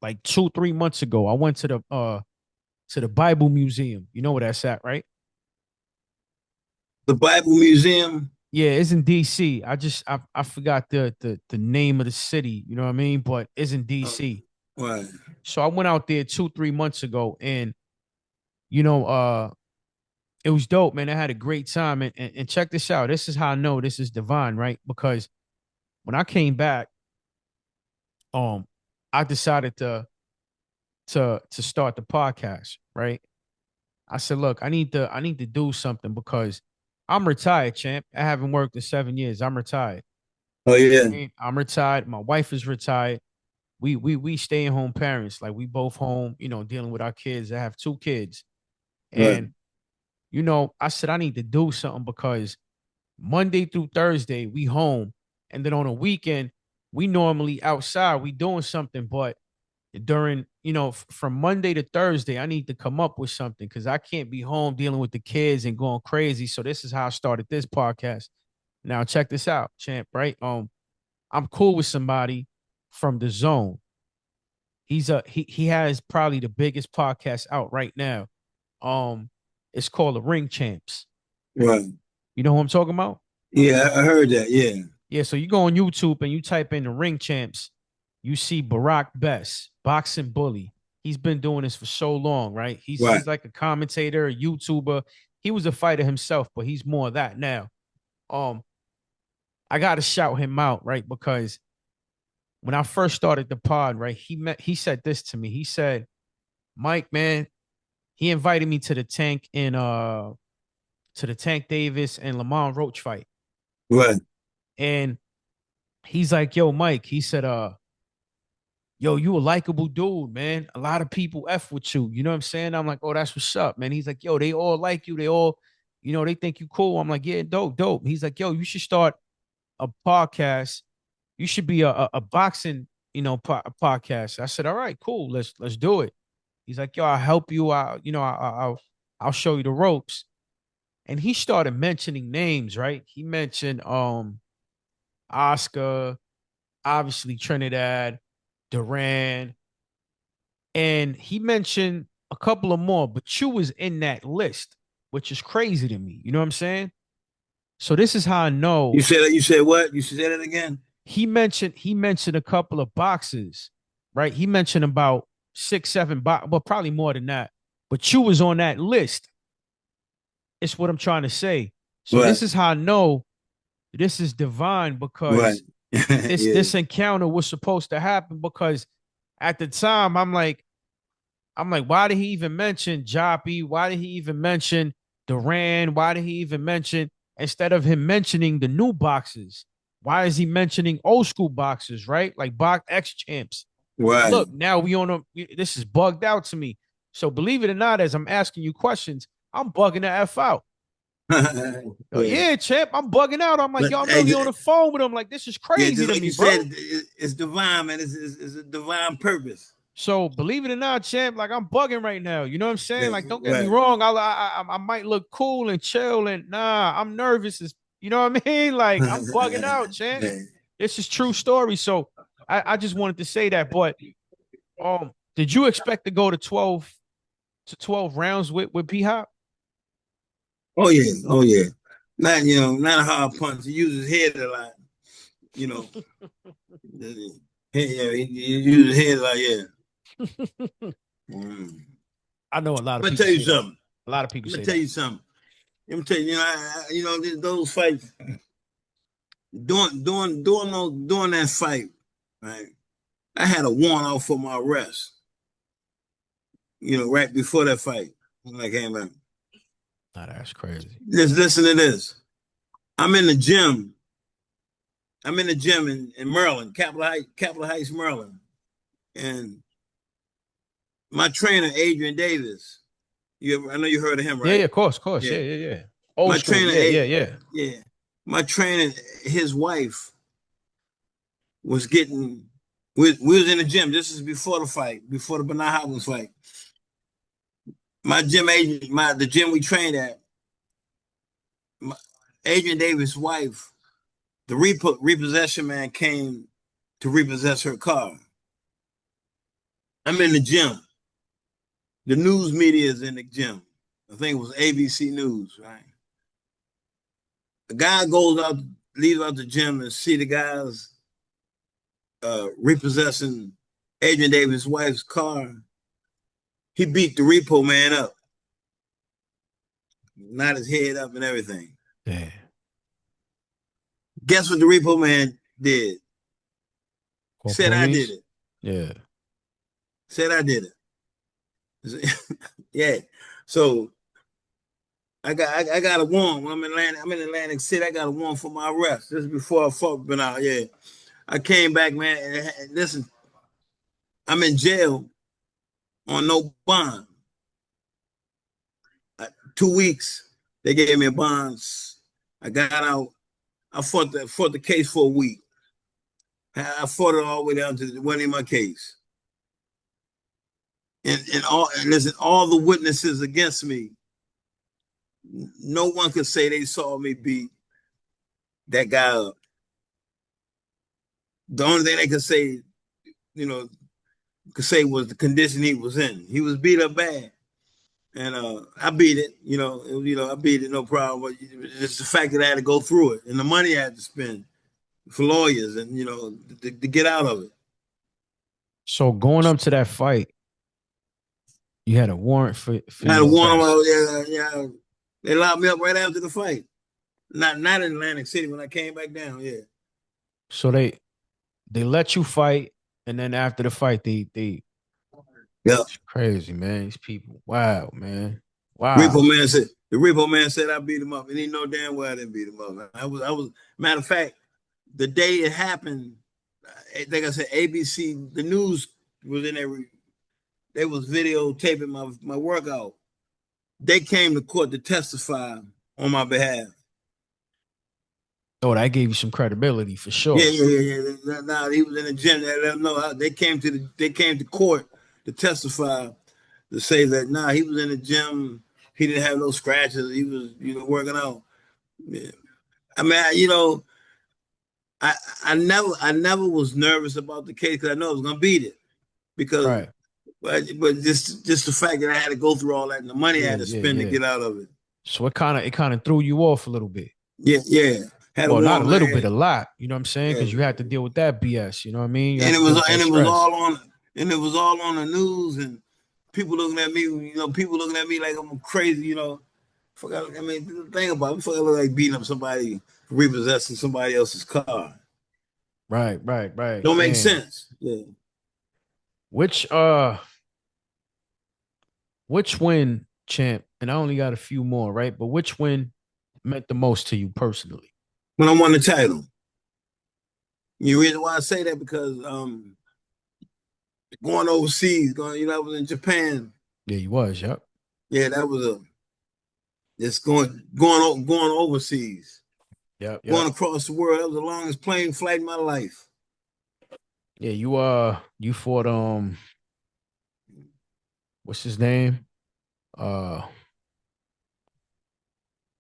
like 2, 3 months ago. I went to the Bible Museum. You know where that's at, right? The Bible Museum. Yeah, it's in DC. I forgot the name of the city, you know what I mean? But it's in Uh, DC. right. So I went out there 2, 3 months ago and you know, it was dope, man. I had a great time. And check this out. This is how I know this is divine, right? Because when I came back, um, I decided to start the podcast, right? I said, look, I need to do something because I'm retired, champ. I haven't worked in 7 years. I'm retired. Oh yeah. I'm retired. My wife is retired. We stay in home parents. Like we both home, dealing with our kids. I have 2 kids. Right. And, I said I need to do something because Monday through Thursday, we home. And then on a weekend, we normally outside, we doing something, but during, from Monday to Thursday, I need to come up with something because I can't be home dealing with the kids and going crazy. So this is how I started this podcast. Now check this out, champ, right? I'm cool with somebody from the zone. He has probably the biggest podcast out right now. Um, it's called the Ring Champs. Right. You know who I'm talking about? Yeah, I heard that. Yeah. Yeah, so you go on YouTube and you type in the ring champs, you see Barack Best, boxing bully. He's been doing this for so long, right? He's Right. he's like a commentator, a YouTuber. He was a fighter himself, but he's more of that now. Um, I gotta shout him out, right? Because when I first started the pod, right, he said this to me. He said, Mike, man, he invited me to the Tank Davis and Lamont Roach fight. Right. And he's like, yo, Mike, he said, yo, you a likable dude, man. A lot of people F with you. You know what I'm saying? I'm like, oh, that's what's up, man. He's like, yo, they all like you. They all, they think you cool. I'm like, yeah, dope, dope. He's like, yo, you should start a podcast. You should be a boxing, podcast. I said, all right, cool. Let's do it. He's like, yo, I'll help you. I'll show you the ropes. And he started mentioning names, right? He mentioned Oscar, obviously Trinidad, Duran, and he mentioned a couple of more, but you was in that list, which is crazy to me. You know what I'm saying? So this is how I know. You said what? You said that again? He mentioned a couple of boxes, right? He mentioned about 6, 7 well, probably more than that. But you was on that list. It's what I'm trying to say. So Right. this is how I know this is divine Right. because this Yeah. this encounter was supposed to happen because at the time I'm like, why did he even mention Joppy? Why did he even mention Duran? Why did he even mention instead of him mentioning the new boxes? Why is he mentioning old school boxers, right? Like box X champs. Right. Look, now we on a this is bugged out to me. So believe it or not, as I'm asking you questions, I'm bugging the F out. Yeah. Yeah, champ, I'm bugging out. I'm like, But yo, I'm really on the phone with him. Like, this is yeah, crazy just to like me, you bro. said, it's divine, man. It's a divine purpose. So believe it or not, champ, like I'm bugging right now. You know what I'm saying? Yeah, Like, don't get me right. wrong. I might look cool and chill, and nah, I'm nervous. You know what I mean? Like, I'm bugging out, champ. Yeah. This is true story. So I just wanted to say that. But did you expect to go to 12 rounds with P Hop? Oh yeah, oh yeah. Not a hard punch. He uses his head a lot. You know, he uses his head a lot. Yeah. Mm. I know a lot I'm of gonna people tell you say that. something. A lot of people I'm gonna say tell that. you something. I'm gonna tell you. Those fights. During that fight, right? I had a warrant out for my arrest. Right before that fight when I came back. Nah, that's crazy. Just listen to this. I'm in the gym. I'm in the gym in Maryland, Capitol Heights, Maryland, and my trainer Adrian Davis. I know you heard of him, Yeah, yeah, right? of course, of course. Yeah. Yeah, yeah, yeah. Old My school. trainer, Yeah, yeah, yeah. yeah. My trainer, his wife was getting. We was in the gym. This is before the fight, before the Bernard Hopkins fight. My gym agent, the gym we trained at, Adrian Davis' wife, the repossession man came to repossess her car. I'm in the gym. The news media is in the gym. I think it was ABC News, right? The guy leaves out the gym and see the guys repossessing Adrian Davis' wife's car. He beat the repo man up, knocked his head up and everything. Yeah. Guess what the repo man did? Call Said I did police. it. Yeah. Said I did it. Yeah. So I got a warrant. I'm in Atlantic City. I got a warrant for my arrest. This is before I fought been out. Yeah. I came back, man. And listen, I'm in jail on no bond. 2 weeks, they gave me a bond. I got out. I fought the case for a week. I fought it all the way down to it wasn't in my case. And listen, all the witnesses against me, no one could say they saw me beat that guy up. The only thing they could say was the condition he was in. He was beat up bad. and I beat it. I beat it, no problem. But it's the fact that I had to go through it, and the money I had to spend for lawyers, and to get out of it. So going up to that fight, you had a warrant for I had to your warn them arrest. out. Yeah. They locked me up right after the fight. Not in Atlantic City when I came back down. Yeah. So they let you fight, and then after the fight, they Yeah. it's crazy, man. These people, wow, man, Repo wow. Man said the Repo Man said I beat him up, and he know damn well I didn't beat him up. I was. Matter of fact, the day it happened, like I said, ABC, the news was in there. They was videotaping my workout. They came to court to testify on my behalf. Oh, that gave you some credibility for Yeah, sure. yeah, yeah, yeah. Now he was in the gym. They let them know they came to court to testify to say that he was in the gym. He didn't have no scratches. He was working out. Yeah. I mean, I I never was nervous about the case because I know I was gonna beat it because Right. but just the fact that I had to go through all that and the money I Yeah, had to yeah, spend to yeah. get out of it. So it kind of threw you off a little bit. Yeah, yeah. Had to Well, not warn a my little head. bit, a lot. You know what I'm saying? Yeah. Because you had to deal with that BS. You know what I mean? You And had it to deal was with that and it was stress. all on and it was all on the news and people looking at me, people looking at me like I'm crazy, Forgot I mean, think about it. Before I look like beating up somebody for repossessing somebody else's car. Right, right, right. Don't make Damn. sense. Yeah. Which which win, champ? And I only got a few more, right? But which win meant the most to you personally? When I won the title. The reason why I say that because going overseas, I was in Japan. Yeah, you was. Yep. Yeah, that was a just going overseas, Yep. going Yep. across the world. That was the longest plane flight in my life. Yeah, you fought what's his name? Uh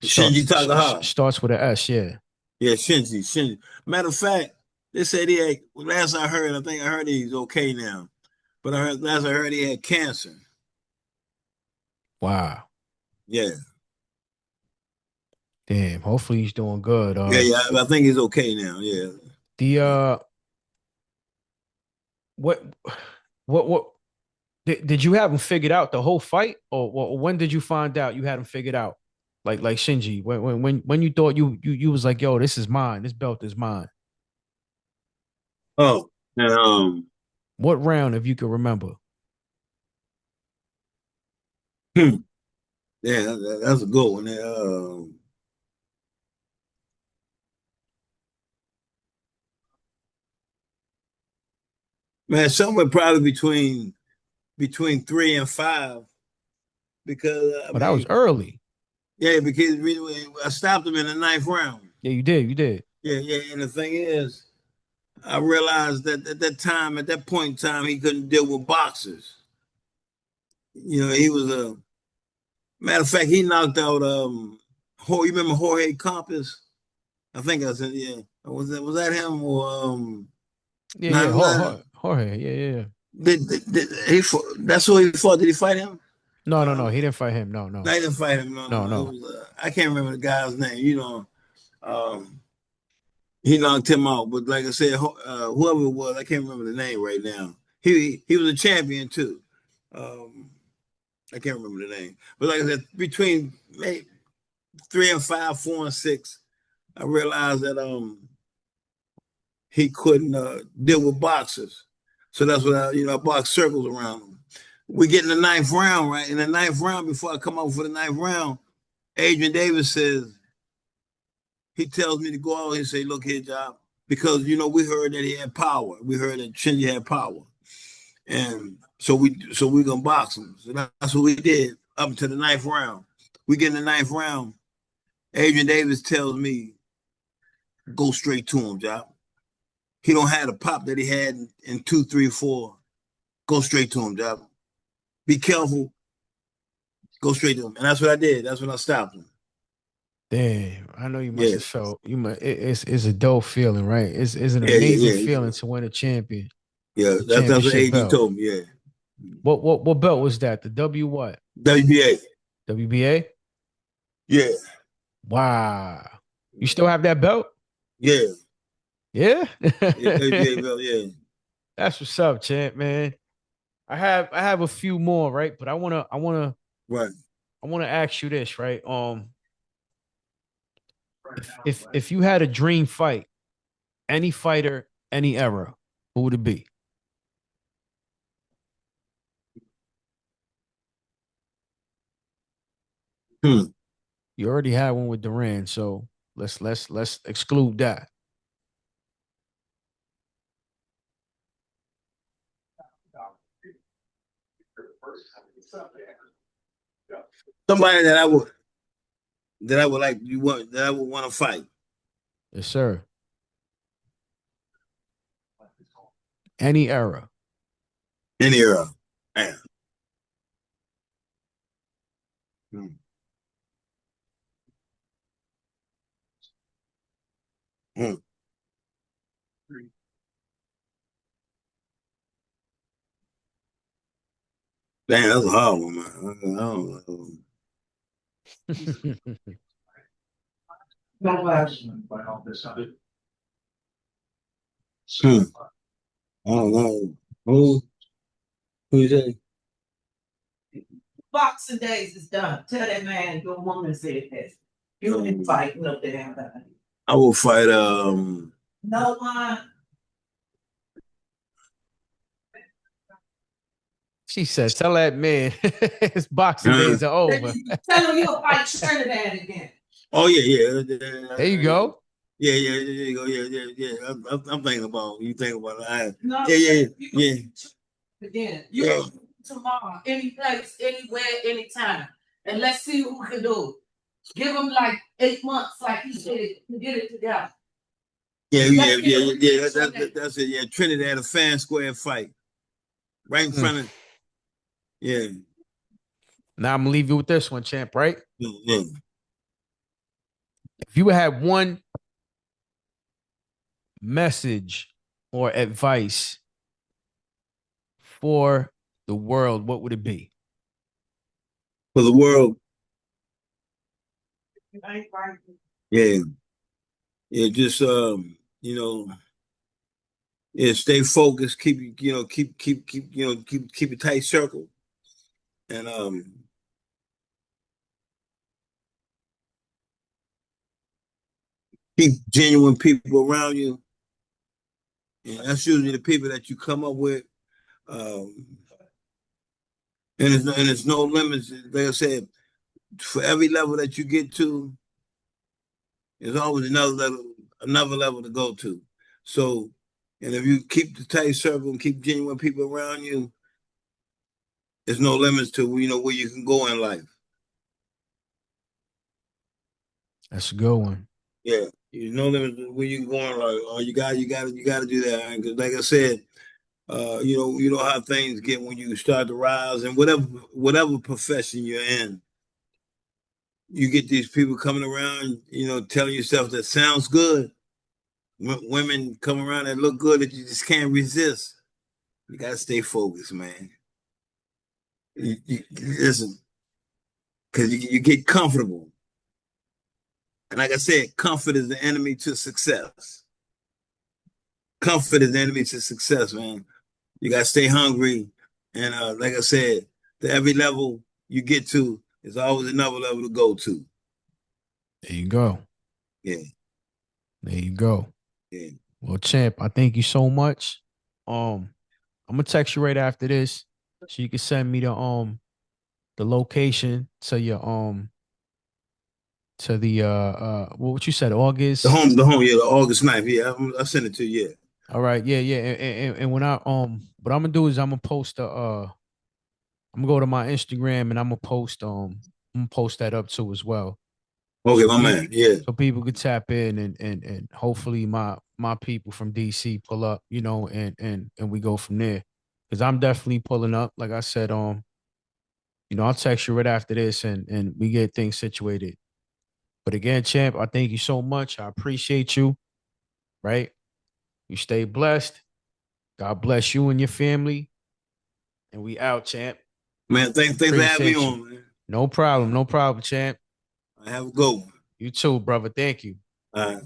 Shinji Takahata. starts with an S, yeah. Yeah, Shinji. Matter of fact, they said last I heard, I think I heard he's okay now. But last I heard he had cancer. Wow. Yeah. Damn. Hopefully he's doing good. Yeah, yeah. I think he's okay now. Yeah. The what what did you have him figured out the whole fight, or when did you find out you had him figured out? Like Shinji, when you thought you was like, yo, this is mine, this belt is mine. Oh, and What round, if you can remember? yeah, that's a good one. Man, somewhere probably between 3 and 5 because I Oh, that was mean, early. yeah, because I stopped him in the ninth round. Yeah, you did. Yeah, yeah, and the thing is, I realized that at that point in time, he couldn't deal with boxers. He was a matter of fact. He knocked out you remember Jorge Campos? I think I said yeah. Was that him or Yeah, no? yeah. Nah, Jorge, yeah, yeah. did he? That's who he fought. Did he fight him? No, no, no. Um, He didn't fight him. No, no, no, he didn't fight him. No, no, no. It no. was I can't remember the guy's name. Um, he knocked him out. But like I said, whoever it was, I can't remember the name right now. He was a champion too. Um, I can't remember the name. But like I said, between maybe 3 and 5, 4 and 6, I realized that he couldn't deal with boxers. So that's what I box circles around him. We get in the ninth round, right? In the ninth round, before I come out for the ninth round, Adrian Davis he tells me to go out and say, look here, Job, because we heard that he had power. We heard that Shinji had power. And so we gonna box him. So that's what we did up until the ninth round. We get in the ninth round. Adrian Davis tells me, go straight to him, Job. He don't have the pop that he had in 2, 3, 4. Go straight to him, Job. Be careful. Go straight to him. And that's what I did. That's when I stopped him. Damn, I know you must Yeah. have felt it's a dope feeling, right? It's an Yeah, yeah, amazing yeah. feeling to win a Yeah, a that's what championship AD belt. told me. Yeah. What belt was that? The W what? WBA. WBA? Yeah. Wow. You still have that belt? Yeah. Yeah. Yeah. WBA belt. Yeah. That's what's up, champ, man. I have a few more, right? But Right. I wanna ask you this, right? If you had a dream fight, any fighter, any era, who would it be? Hmm. You already had one with Duran, so let's exclude that. Somebody that I would like you want that I would want to fight. Yes, sir. Any era. Any era. Man. Hmm. Hmm. Damn, that's a hard one, man. I don't know. Hmm. I don't know. Who? Who you say? Boxing days is done. Tell that man your woman said this. You ain't fighting no damn body. I will fight. No one. She said, "Tell that man his boxing uh, days are over." Tell him you'll fight Trinidad again. oh yeah, There you go. yeah. There you go. Yeah. I'm thinking about you. Think about it. No, Yeah. again. You Yeah. tomorrow, any place, anywhere, anytime. And let's see who can do it. Give him like 8 months, like he said, to get it together. Yeah. That's it. Yeah, Trinidad, a fan square fight right in front of. Yeah. Now I'm gonna leave you with this one, champ. Right? Yeah. If you had one message or advice for the world, what would it be? For the world. Yeah. Yeah. Just you know, yeah. Stay focused. Keep a tight circle, and keep genuine people around you. And that's usually the people that you come up with. Um, and there's no limits. Like I said, for every level that you get to, there's always another level to go to. So, and if you keep the tight circle and keep genuine people around you, there's no limits to where you can go in life. That's a good one. Yeah, there's no limits to where you can go in life. Oh, you got to do that. Because, like I said, you know how things get when you start to rise, and whatever profession you're in, you get these people coming around, telling yourself that sounds good. Women come around that look good that you just can't resist. You gotta stay focused, man. Listen, because you get comfortable. And like I said, comfort is the enemy to success. Comfort is the enemy to success, man. You gotta stay hungry. And like I said, to every level you get to, there's always another level to go to. There you go. Yeah. There you go. Yeah. Well, champ, I thank you so much. I'm gonna text you right after this, so you can send me the location to your to the what you said, August. Yeah, the August 9th. Yeah, I sent it to you. Yeah. All right, yeah. And when I what I'm gonna do is I'm gonna post I'm gonna go to my Instagram and I'm gonna post that up too as well. Okay, So my people man. Yeah. so people could tap in and hopefully my people from DC pull up, and we go from there. Cause I'm definitely pulling up. Like I said, I'll text you right after this and we get things situated. But again, champ, I thank you so much. I appreciate you. Right? You stay blessed. God bless you and your family. And we out, champ. Man, thanks for having me Appreciate you. on, man. No problem, champ. I have a good one. You too, brother. Thank you. All right.